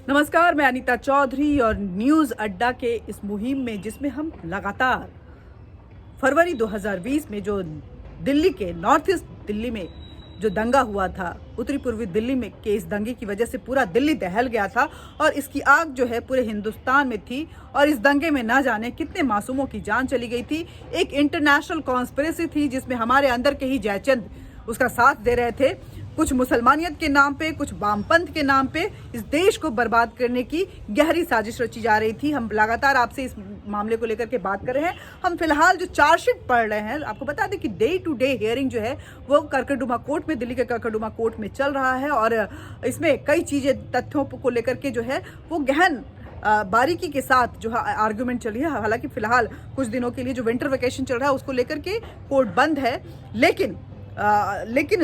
नमस्कार, मैं अनीता चौधरी और न्यूज़ अड्डा के इस मुहिम में जिसमें हम लगातार फरवरी 2020 में जो दिल्ली के नॉर्थ ईस्ट दिल्ली में जो दंगा हुआ था, उत्तरी पूर्वी दिल्ली में के इस दंगे की वजह से पूरा दिल्ली दहल गया था और इसकी आग जो है पूरे हिंदुस्तान में थी और इस दंगे में ना जाने कितने मासूमों की जान चली गई थी। एक इंटरनेशनल कॉन्स्पिरेसी थी जिसमें हमारे अंदर के ही जयचंद उसका साथ दे रहे थे। कुछ मुसलमानियत के नाम पे, कुछ वामपंथ के नाम पे इस देश को बर्बाद करने की गहरी साजिश रची जा रही थी। हम लगातार आपसे इस मामले को लेकर के बात कर रहे हैं। हम फिलहाल जो चार्जशीट पढ़ रहे हैं, आपको बता दें कि डे टू डे हियरिंग जो है वो करकरडुमा कोर्ट में, दिल्ली के करकरडुमा कोर्ट में चल रहा है और इसमें कई चीजें, तथ्यों को लेकर के जो है वो गहन बारीकी के साथ जो है आर्गुमेंट चली है। हालांकि फिलहाल कुछ दिनों के लिए जो विंटर वेकेशन चल रहा है उसको लेकर के कोर्ट बंद है, लेकिन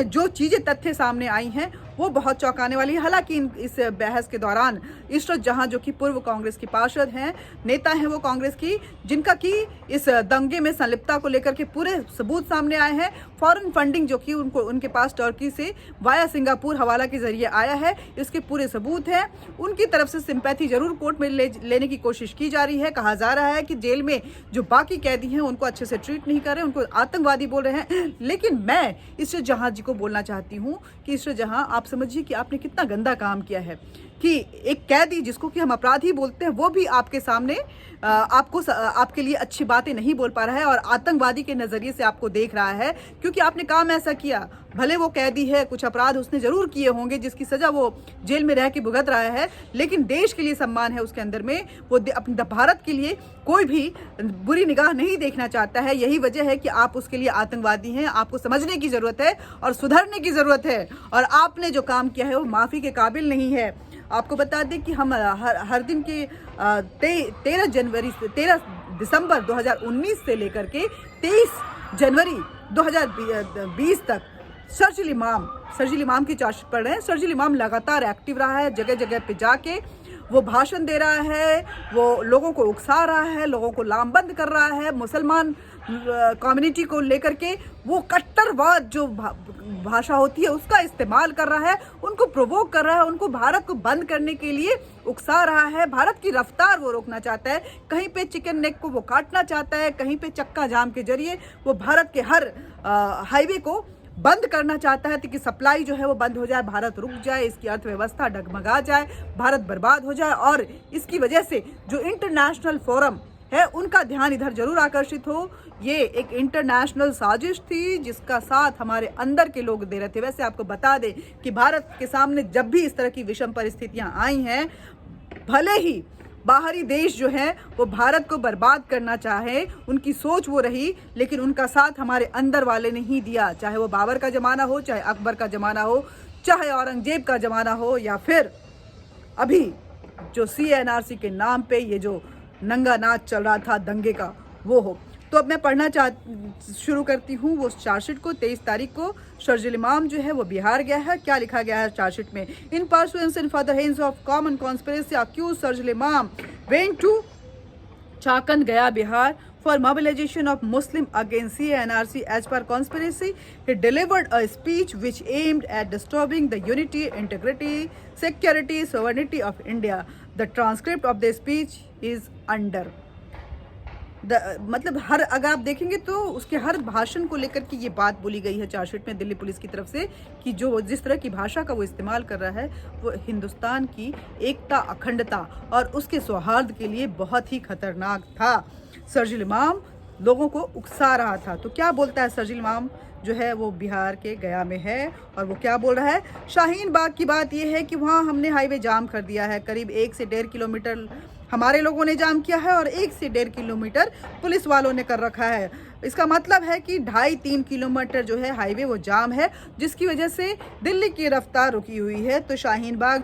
जो चीजें तथ्य सामने आई हैं वो बहुत चौंकाने वाली है। हालांकि इस बहस के दौरान इशरत जहां, जो कि पूर्व कांग्रेस की पार्षद हैं, नेता हैं वो कांग्रेस की, जिनका कि इस दंगे में संलिप्तता को लेकर के पूरे सबूत सामने आए हैं। फॉरेन फंडिंग जो कि उनके पास टर्की से वाया सिंगापुर हवाला के जरिए आया है, इसके पूरे सबूत हैं। उनकी तरफ से सिंपैथी जरूर कोर्ट में लेने की कोशिश की जा रही है। कहा जा रहा है कि जेल में जो बाकी कैदी हैं उनको अच्छे से ट्रीट नहीं कर रहे, उनको आतंकवादी बोल रहे हैं। लेकिन मैं इशरत जहां जी को बोलना चाहती हूँ कि इशरत जहां, आप समझिए कि आपने कितना गंदा काम किया है कि एक कैदी जिसको कि हम अपराधी बोलते हैं वो भी आपके सामने आपके लिए अच्छी बातें नहीं बोल पा रहा है और आतंकवादी के नजरिए से आपको देख रहा है, क्योंकि आपने काम ऐसा किया। भले वो कैदी है, कुछ अपराध उसने जरूर किए होंगे जिसकी सजा वो जेल में रह के भुगत रहा है, लेकिन देश के लिए सम्मान है उसके अंदर में। वो अपने भारत के लिए कोई भी बुरी निगाह नहीं देखना चाहता है। यही वजह है कि आप उसके लिए आतंकवादी हैं। आपको समझने की जरूरत है और सुधरने की जरूरत है और आपने जो काम किया है वो माफी के काबिल नहीं है। आपको बता दें कि हम हर दिन के 13 दिसंबर 2019 से लेकर के 23 जनवरी 2020 तक सर्जिल इमाम की चार्जशीट पढ़ रहे हैं। सर्जिल इमाम लगातार एक्टिव रहा है, जगह जगह पे जाके वो भाषण दे रहा है, वो लोगों को उकसा रहा है, लोगों को लामबंद कर रहा है। मुसलमान कम्युनिटी को लेकर के वो कट्टरवाद जो भाषा होती है उसका इस्तेमाल कर रहा है, उनको प्रोवोक कर रहा है, उनको भारत को बंद करने के लिए उकसा रहा है। भारत की रफ्तार वो रोकना चाहता है, कहीं पे चिकन नेक को वो काटना चाहता है, कहीं पे चक्का जाम के जरिए वो भारत के हर हाईवे को बंद करना चाहता है ताकि सप्लाई जो है वो बंद हो जाए, भारत रुक जाए, इसकी अर्थव्यवस्था डगमगा जाए, भारत बर्बाद हो जाए और इसकी वजह से जो इंटरनेशनल फोरम है उनका ध्यान इधर जरूर आकर्षित हो। ये एक इंटरनेशनल साजिश थी जिसका साथ हमारे अंदर के लोग दे रहे थे। वैसे आपको बता दें कि भारत के सामने जब भी इस तरह की विषम परिस्थितियां आई हैं, भले ही बाहरी देश जो है वो भारत को बर्बाद करना चाहे, उनकी सोच वो रही, लेकिन उनका साथ हमारे अंदर वाले ने ही दिया। चाहे वो बाबर का जमाना हो, चाहे अकबर का जमाना हो, चाहे औरंगजेब का जमाना हो, या फिर अभी जो CNRC के नाम पे ये जो नंगा नाच चल रहा था दंगे का, वो हो। तो अब मैं पढ़ना शुरू करती हूँ वो चार्जशीट को। 23 तारीख को सर्जिल इमाम जो है वो बिहार गया है। क्या लिखा गया है चार्जशीट में? In pursuance in for the hands of common conspiracy accused Sharjeel Imam went to Chakan गया Bihar for mobilization of Muslim against CNRC as per conspiracy. He delivered a speech which aimed at disturbing the unity, integrity, security, sovereignty of India. The transcript of the speech is under. मतलब अगर आप देखेंगे तो उसके हर भाषण को लेकर के ये बात बोली गई है चार्जशीट में दिल्ली पुलिस की तरफ से कि जो जिस तरह की भाषा का वो इस्तेमाल कर रहा है वो हिंदुस्तान की एकता, अखंडता और उसके सौहार्द के लिए बहुत ही खतरनाक था। सर्जिल इमाम लोगों को उकसा रहा था। तो क्या बोलता है सर्जिल इमाम जो है वो बिहार के गया में है और वो क्या बोल रहा है? शाहीन बाग की बात यह है कि वहाँ हमने हाईवे जाम कर दिया है। करीब 1 से 1.5 किलोमीटर हमारे लोगों ने जाम किया है और 1 से 1.5 किलोमीटर पुलिस वालों ने कर रखा है। इसका मतलब है कि 2.5-3 किलोमीटर जो है हाईवे वो जाम है, जिसकी वजह से दिल्ली की रफ्तार रुकी हुई है। तो शाहीन बाग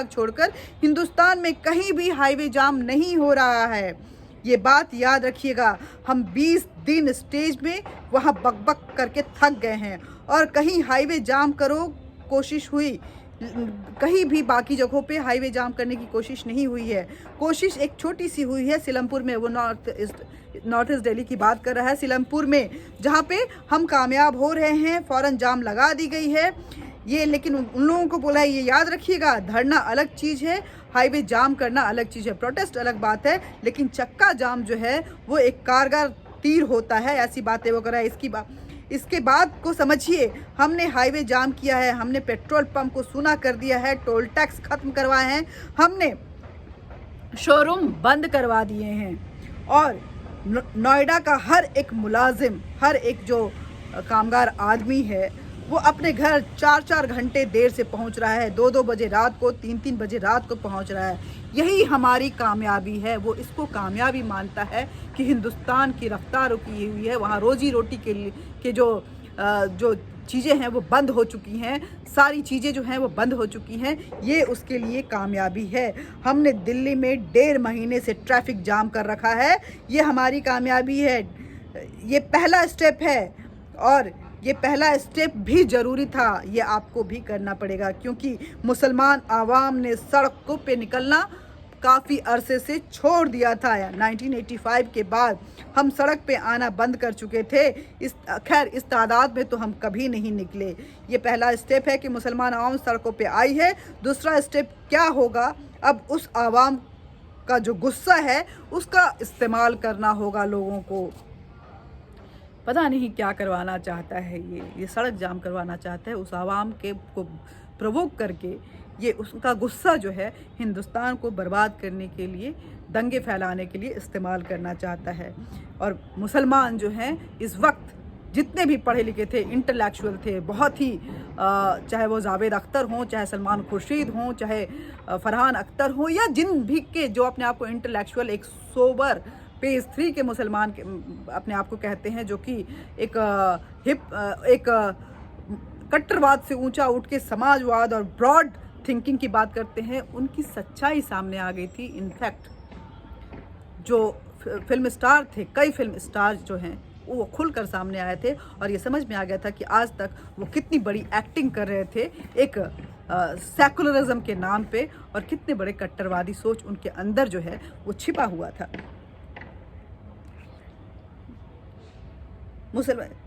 छोड़कर हिंदुस्तान में कहीं भी हाईवे जाम नहीं हो रहा है। ये बात याद रखिएगा। हम 20 दिन स्टेज में वहाँ बकबक करके थक गए हैं और कहीं हाईवे जाम करो कोशिश हुई, कहीं भी बाकी जगहों पे हाईवे जाम करने की कोशिश नहीं हुई है। कोशिश एक छोटी सी हुई है सीलमपुर में, वो नॉर्थ ईस्ट दिल्ली की बात कर रहा है। सीलमपुर में जहाँ पे हम कामयाब हो रहे हैं, फौरन जाम लगा दी गई है। ये लेकिन उन लोगों को बोला है, ये याद रखिएगा, धरना अलग चीज़ है, हाईवे जाम करना अलग चीज़ है, प्रोटेस्ट अलग बात है, लेकिन चक्का जाम जो है वो एक कारगर तीर होता है, ऐसी बातें वो कर रहा है। इसके बाद को समझिए, हमने हाईवे जाम किया है, हमने पेट्रोल पंप को सूना कर दिया है, टोल टैक्स खत्म करवाए हैं, हमने शोरूम बंद करवा दिए हैं, और नोएडा का हर एक मुलाजिम, हर एक जो कामगार आदमी है, वो अपने घर 4-4 घंटे देर से पहुंच रहा है, 2-2 बजे रात को, 3-3 बजे रात को पहुंच रहा है। यही हमारी कामयाबी है। वो इसको कामयाबी मानता है कि हिंदुस्तान की रफ्तार रुकी हुई है, वहाँ रोजी रोटी के लिए के जो चीज़ें हैं वो बंद हो चुकी हैं, सारी चीज़ें जो हैं वो बंद हो चुकी हैं, ये उसके लिए कामयाबी है। हमने दिल्ली में 1.5 महीने से ट्रैफिक जाम कर रखा है, ये हमारी कामयाबी है। ये पहला स्टेप है, और ये पहला स्टेप भी ज़रूरी था, ये आपको भी करना पड़ेगा, क्योंकि मुसलमान आवाम ने सड़कों पे निकलना काफ़ी अरसे से छोड़ दिया था। 1985 के बाद हम सड़क पे आना बंद कर चुके थे। इस तादाद में तो हम कभी नहीं निकले। ये पहला स्टेप है कि मुसलमान आवाम सड़कों पे आई है। दूसरा स्टेप क्या होगा, अब उस आवाम का जो गुस्सा है उसका इस्तेमाल करना होगा। लोगों को पता नहीं क्या करवाना चाहता है, ये सड़क जाम करवाना चाहता है, उस आवाम के को प्रोवोक करके ये उसका गुस्सा जो है हिंदुस्तान को बर्बाद करने के लिए, दंगे फैलाने के लिए इस्तेमाल करना चाहता है। और मुसलमान जो हैं इस वक्त जितने भी पढ़े लिखे थे, इंटेलेक्चुअल थे, बहुत ही चाहे वो जावेद अख्तर हों, चाहे सलमान खुर्शीद हों, चाहे फरहान अख्तर हों, या जिन भी के जो अपने आप को इंटेलेक्चुअल, एक सोबर पेज 3 के मुसलमान के अपने आप को कहते हैं, जो कि एक कट्टरवाद से ऊंचा उठ के समाजवाद और ब्रॉड थिंकिंग की बात करते हैं, उनकी सच्चाई सामने आ गई थी। इनफैक्ट जो फिल्म स्टार थे, कई फिल्म स्टार जो हैं वो खुलकर सामने आए थे, और ये समझ में आ गया था कि आज तक वो कितनी बड़ी एक्टिंग कर रहे थे एक सेकुलरिज्म के नाम पे, और कितने बड़े कट्टरवादी सोच उनके अंदर जो है वो छिपा हुआ था। मुसलमान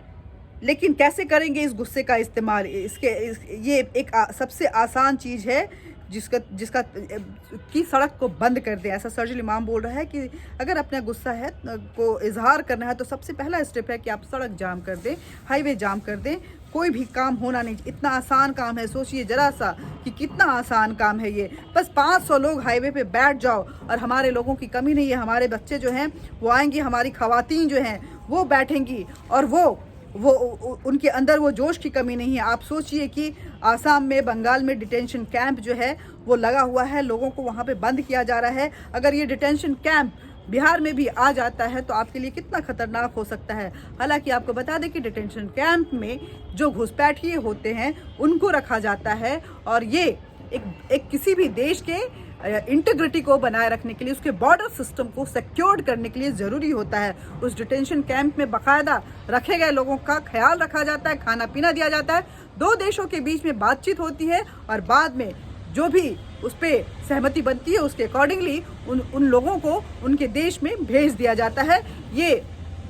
लेकिन कैसे करेंगे इस गुस्से का इस्तेमाल? ये एक सबसे आसान चीज़ है जिसका कि सड़क को बंद कर दें। ऐसा सर्जिल इमाम बोल रहा है कि अगर अपना गुस्सा है को इजहार करना है तो सबसे पहला स्टेप है कि आप सड़क जाम कर दें, हाईवे जाम कर दें। कोई भी काम होना नहीं, इतना आसान काम है। सोचिए ज़रा सा कि कितना आसान काम है ये। बस 500 लोग हाईवे पे बैठ जाओ, और हमारे लोगों की कमी नहीं है, हमारे बच्चे जो हैं वो आएंगी, हमारी ख़वातीन जो हैं वो बैठेंगी, और वो उनके अंदर वो जोश की कमी नहीं है। आप सोचिए कि आसाम में, बंगाल में डिटेंशन कैंप जो है वो लगा हुआ है, लोगों को वहाँ पे बंद किया जा रहा है। अगर ये डिटेंशन कैंप बिहार में भी आ जाता है तो आपके लिए कितना खतरनाक हो सकता है। हालांकि आपको बता दें कि डिटेंशन कैंप में जो घुसपैठिए होते हैं उनको रखा जाता है, और ये एक किसी भी देश के इंटीग्रिटी को बनाए रखने के लिए, उसके बॉर्डर सिस्टम को सिक्योर्ड करने के लिए ज़रूरी होता है। उस डिटेंशन कैंप में बाकायदा रखे गए लोगों का ख्याल रखा जाता है, खाना पीना दिया जाता है, 2 देशों के बीच में बातचीत होती है, और बाद में जो भी उस पर सहमति बनती है उसके अकॉर्डिंगली उन लोगों को उनके देश में भेज दिया जाता है। ये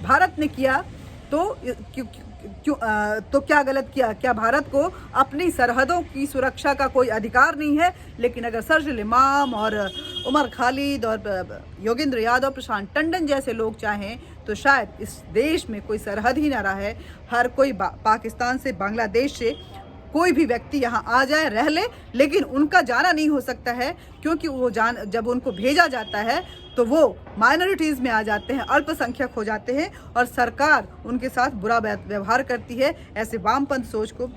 भारत ने किया तो तो क्या गलत किया? क्या भारत को अपनी सरहदों की सुरक्षा का कोई अधिकार नहीं है? लेकिन अगर सर्जिल इमाम और उमर खालिद और योगेंद्र यादव, प्रशांत टंडन जैसे लोग चाहें तो शायद इस देश में कोई सरहद ही ना रहे। हर कोई पाकिस्तान से, बांग्लादेश से कोई भी व्यक्ति यहाँ आ जाए, रह ले, लेकिन उनका जाना नहीं हो सकता है, क्योंकि वो जब उनको भेजा जाता है तो वो माइनॉरिटीज़ में आ जाते हैं, अल्पसंख्यक हो जाते हैं, और सरकार उनके साथ बुरा व्यवहार करती है। ऐसे वामपंथ सोच को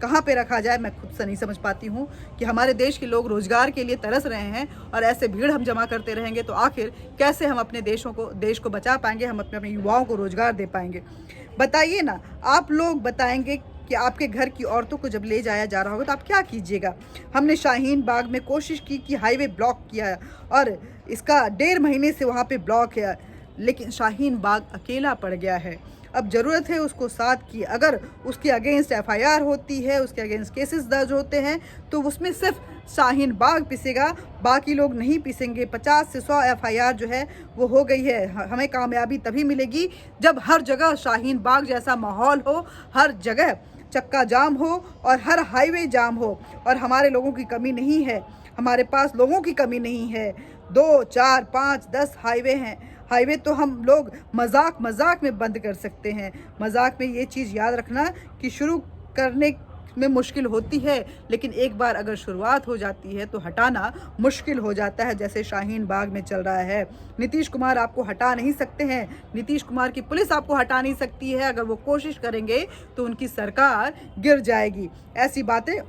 कहाँ पे रखा जाए, मैं खुद से नहीं समझ पाती हूँ कि हमारे देश के लोग रोज़गार के लिए तरस रहे हैं, और ऐसे भीड़ हम जमा करते रहेंगे तो आखिर कैसे हम अपने देश को बचा पाएंगे, हम अपने युवाओं को रोज़गार दे पाएंगे? बताइए ना, आप लोग बताएंगे कि आपके घर की औरतों को जब ले जाया जा रहा होगा तो आप क्या कीजिएगा? हमने शाहीन बाग में कोशिश की कि हाईवे ब्लॉक किया, और इसका 1.5 महीने से वहाँ पे ब्लॉक है, लेकिन शाहीन बाग अकेला पड़ गया है। अब ज़रूरत है उसको साथ की। अगर उसके अगेंस्ट FIR होती है, उसके अगेंस्ट केसेस दर्ज होते हैं, तो उसमें सिर्फ शाहीन बाग पिसेगा, बाकी लोग नहीं पिसेंगे। 50 से 100 FIR जो है वो हो गई है। हमें कामयाबी तभी मिलेगी जब हर जगह शाहीन बाग जैसा माहौल हो, हर जगह चक्का जाम हो और हर हाईवे जाम हो, और हमारे लोगों की कमी नहीं है, हमारे पास लोगों की कमी नहीं है। 2, 4, 5, 10 हाईवे हैं। हाईवे तो हम लोग मजाक में बंद कर सकते हैं। मजाक में ये चीज़ याद रखना कि शुरू करने में मुश्किल होती है, लेकिन एक बार अगर शुरुआत हो जाती है तो हटाना मुश्किल हो जाता है, जैसे शाहीन बाग में चल रहा है। नीतीश कुमार आपको हटा नहीं सकते हैं, नीतीश कुमार की पुलिस आपको हटा नहीं सकती है। अगर वो कोशिश करेंगे तो उनकी सरकार गिर जाएगी। ऐसी बातें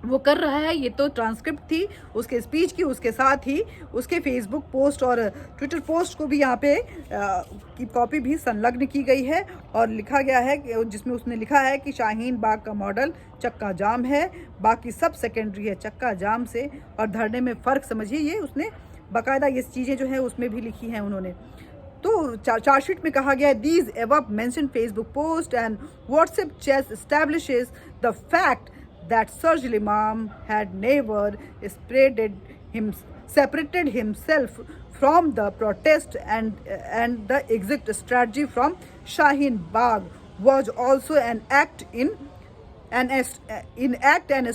वो कर रहा है। ये तो ट्रांसक्रिप्ट थी उसके स्पीच की, उसके साथ ही उसके फेसबुक पोस्ट और ट्विटर पोस्ट को भी यहाँ पे की कॉपी भी संलग्न की गई है और लिखा गया है कि जिसमें उसने लिखा है कि शाहीन बाग का मॉडल चक्का जाम है, बाकी सब सेकेंडरी है चक्का जाम से। और धरने में फ़र्क समझिए, ये उसने बाकायदा ये चीज़ें जो है उसमें भी लिखी हैं उन्होंने। तो चार्जशीट में कहा गया है, these above mention Facebook post and WhatsApp chat establishes the fact that Sharjeel Imam had never separated himself from the protest, and the exit strategy from Shaheen Bagh was also an act and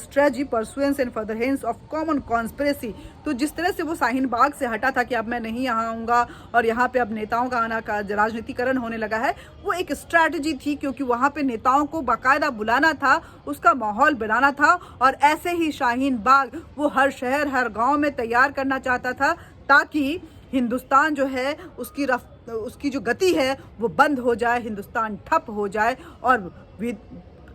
strategy pursuance and furtherance of common conspiracy। तो जिस तरह से वो शाहीन बाग से हटा था कि अब मैं नहीं यहाँ आऊँगा और यहाँ पे अब नेताओं का आना का राजनीतिकरण होने लगा है, वो एक स्ट्रैटेजी थी, क्योंकि वहाँ पे नेताओं को बाकायदा बुलाना था, उसका माहौल बनाना था। और ऐसे ही शाहीन बाग वो हर शहर हर गाँव में तैयार करना चाहता था, ताकि हिंदुस्तान जो है उसकी जो गति है वो बंद हो जाए, हिंदुस्तान ठप हो जाए और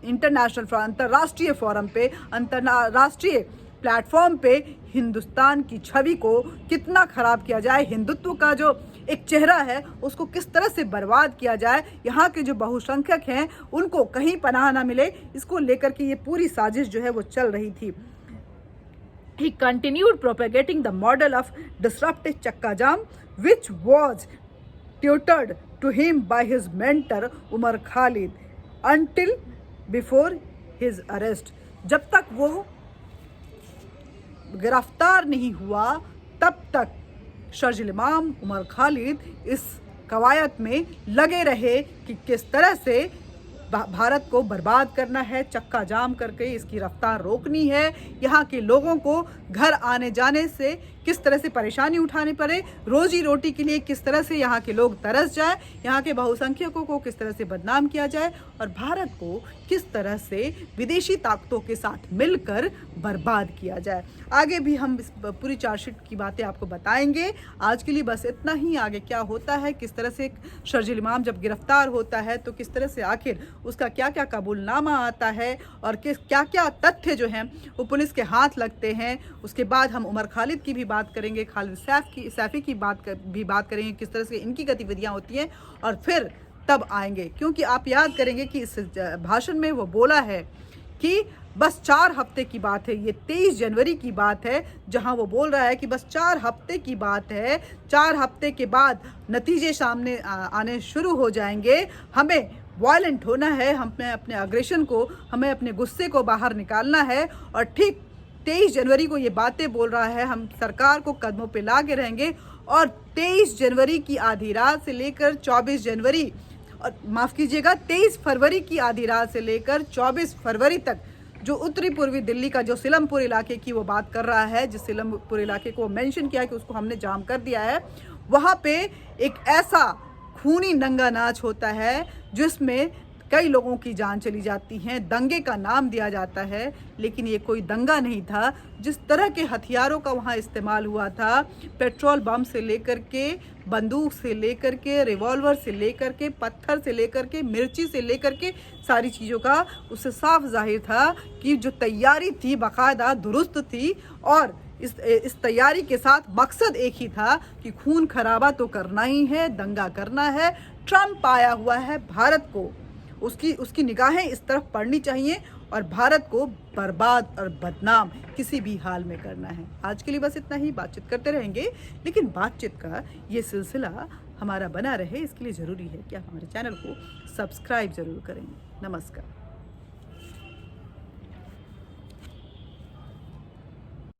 इंटरनेशनल अंतर्राष्ट्रीय फोरम पे, अंतर्राष्ट्रीय प्लेटफॉर्म पे हिंदुस्तान की छवि को कितना खराब किया जाए, हिंदुत्व का जो एक चेहरा है उसको किस तरह से बर्बाद किया जाए, यहाँ के जो बहुसंख्यक हैं उनको कहीं पनाह ना मिले, इसको लेकर के ये पूरी साजिश जो है वो चल रही थी। He continued propagating the model of disruptive Chakka Jam, which was tutored to him by his mentor Umar Khalid until before his arrest। जब तक वो गिरफ्तार नहीं हुआ तब तक शर्जील इमाम, उमर खालिद इस कवायद में लगे रहे कि किस तरह से भारत को बर्बाद करना है, चक्का जाम करके इसकी रफ्तार रोकनी है, यहाँ के लोगों को घर आने जाने से किस तरह से परेशानी उठानी पड़े, रोजी रोटी के लिए किस तरह से यहाँ के लोग तरस जाए, यहाँ के बहुसंख्यकों को किस तरह से बदनाम किया जाए और भारत को किस तरह से विदेशी ताकतों के साथ मिलकर बर्बाद किया जाए। आगे भी हम इस पूरी चार्जशीट की बातें आपको बताएंगे। आज के लिए बस इतना ही। आगे क्या होता है, किस तरह से शर्जील इमाम जब गिरफ्तार होता है तो किस तरह से आखिर उसका क्या क्या कबूलनामा आता है और क्या क्या तथ्य जो हैं वो पुलिस के हाथ लगते हैं। उसके बाद हम उमर खालिद की भी बात करेंगे, खालिद सैफी की भी बात करेंगे, किस तरह से इनकी गतिविधियां होती हैं, और फिर तब आएंगे, क्योंकि आप याद करेंगे कि इस भाषण में वो बोला है कि बस 4 हफ्ते की बात है, ये 23 जनवरी की बात है, जहां वो बोल रहा है कि बस 4 हफ्ते की बात है, 4 हफ्ते के बाद नतीजे सामने आने शुरू हो जाएंगे, हमें वायलेंट होना है, हमें अपने अग्रेशन को, हमें अपने गुस्से को बाहर निकालना है। और ठीक 23 जनवरी को ये बातें बोल रहा है, हम सरकार को कदमों पे ला के रहेंगे। और 23 जनवरी की आधी रात से लेकर 24 जनवरी, और माफ़ कीजिएगा 23 फरवरी की आधी रात से लेकर 24 फरवरी तक जो उत्तरी पूर्वी दिल्ली का जो सिलमपुर इलाके की वो बात कर रहा है, जिस सिलमपुर इलाके को मेंशन किया कि उसको हमने जाम कर दिया है, वहाँ पे एक ऐसा खूनी नंगा नाच होता है जिसमें कई लोगों की जान चली जाती है, दंगे का नाम दिया जाता है, लेकिन ये कोई दंगा नहीं था। जिस तरह के हथियारों का वहाँ इस्तेमाल हुआ था, पेट्रोल बम से लेकर के, बंदूक से लेकर के, रिवॉल्वर से लेकर के, पत्थर से लेकर के, मिर्ची से लेकर के, सारी चीज़ों का उससे साफ जाहिर था कि जो तैयारी थी बाकायदा दुरुस्त थी। और इस तैयारी के साथ मकसद एक ही था कि खून खराबा तो करना ही है, दंगा करना है। ट्रम्प आया हुआ है, भारत को उसकी निगाहें इस तरफ पड़नी चाहिए और भारत को बर्बाद और बदनाम किसी भी हाल में करना है। आज के लिए बस इतना ही। बातचीत करते रहेंगे, लेकिन बातचीत का ये सिलसिला हमारा बना रहे, इसके लिए ज़रूरी है कि आप हमारे चैनल को सब्सक्राइब ज़रूर करें। नमस्कार।